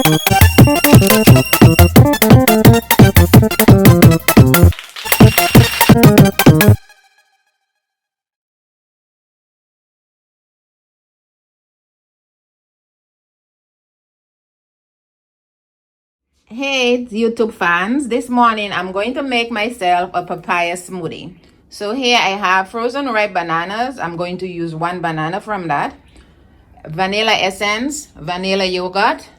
Hey YouTube fans, this morning I'm going to make myself a papaya smoothie. So here I have frozen ripe bananas. I'm going to use one banana from that. Vanilla essence, vanilla yogurt,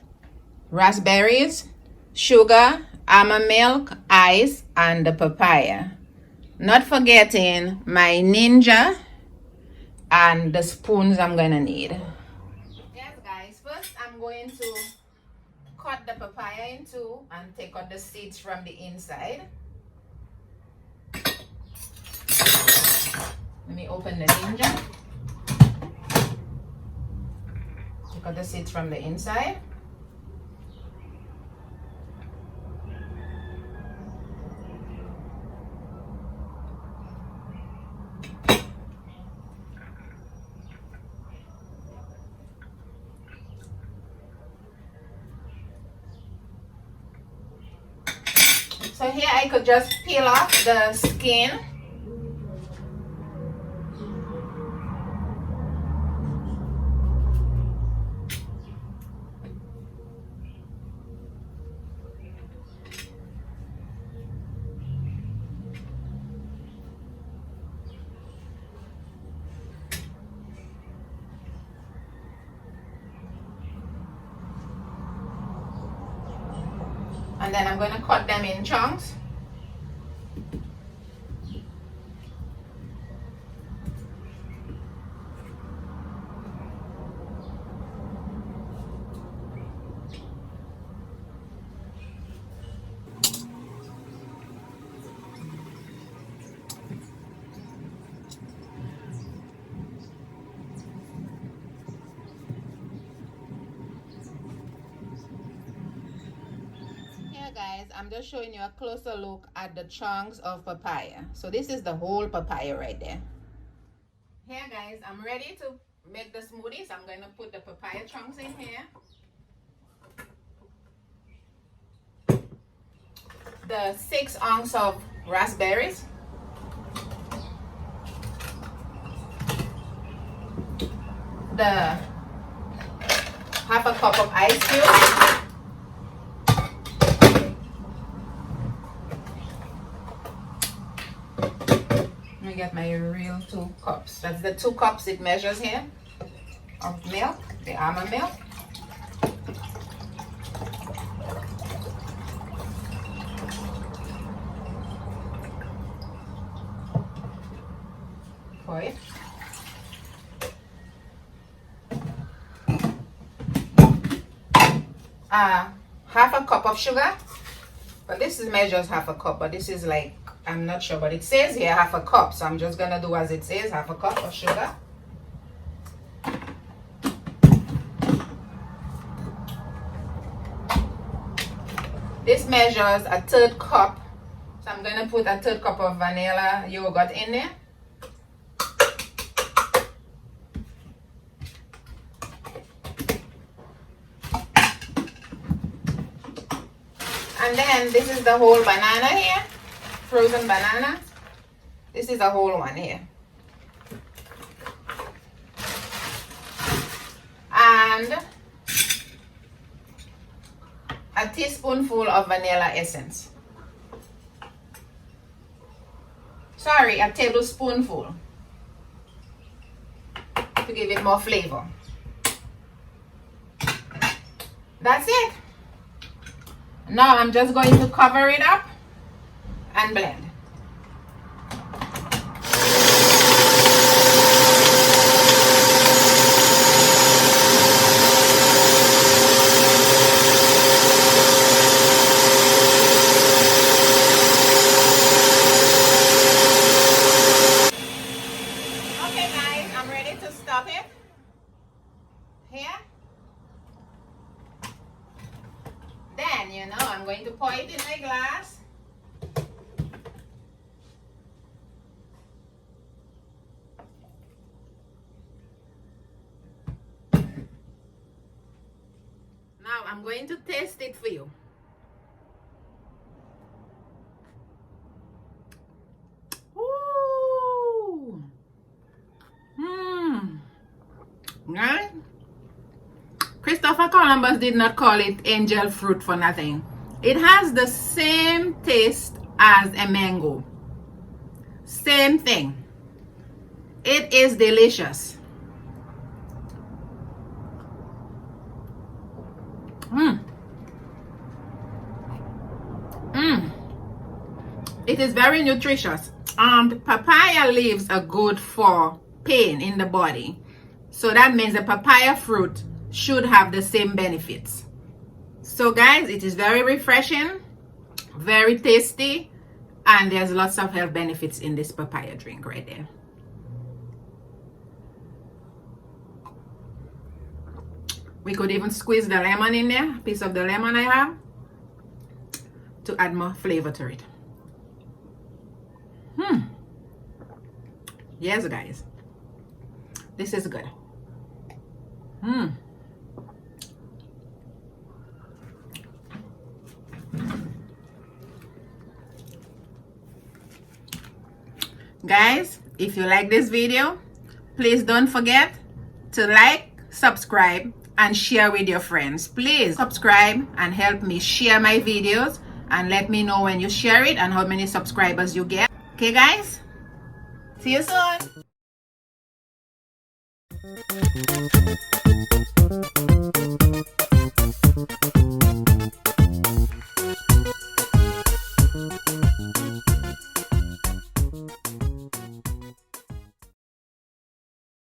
raspberries, sugar, almond milk, ice, and the papaya. Not forgetting my ninja and the spoons I'm gonna need. Yes guys, first I'm going to cut the papaya in two and take out the seeds from the inside. Let me open the ninja. Take out the seeds from the inside. So here I could just peel off the skin. And then I'm going to cut them in chunks. Here guys, I'm just showing you a closer look at the chunks of papaya. So this is the whole papaya right there. Here guys, I'm ready to make the smoothie. So I'm going to put the papaya chunks in here. The 6 ounces of raspberries. The half a cup of ice cubes. Let me get my real 2 cups. That's the 2 cups it measures here of milk, the almond milk. For it. Half a cup of sugar, but this is measures half a cup, but this is like, I'm not sure, but it says here half a cup, so I'm just gonna do as it says, half a cup of sugar. This measures a 1/3 cup, so I'm gonna put a 1/3 cup of vanilla yogurt in there. And then this is the whole banana here, frozen banana. This is a whole one here. And a teaspoonful of vanilla essence. Sorry, a tablespoonful to give it more flavor. That's it. Now I'm just going to cover it up and blend. Okay guys, I'm ready to stop it. Here. Then, I'm going to pour it in my glass. Now I'm going to taste it for you. Ooh. Right? Christopher Columbus did not call it angel fruit for nothing. It has the same taste as a mango. Same thing. It is delicious. It is very nutritious. Papaya leaves are good for pain in the body. So that means the papaya fruit should have the same benefits. So guys, it is very refreshing, very tasty, and there's lots of health benefits in this papaya drink right there. We could even squeeze the lemon in there, a piece of the lemon I have, to add more flavor to it. Yes, guys. This is good. Guys, if you like this video, please don't forget to like, subscribe, and share with your friends. Please subscribe and help me share my videos, and let me know when you share it and how many subscribers you get. Okay, guys? See you soon.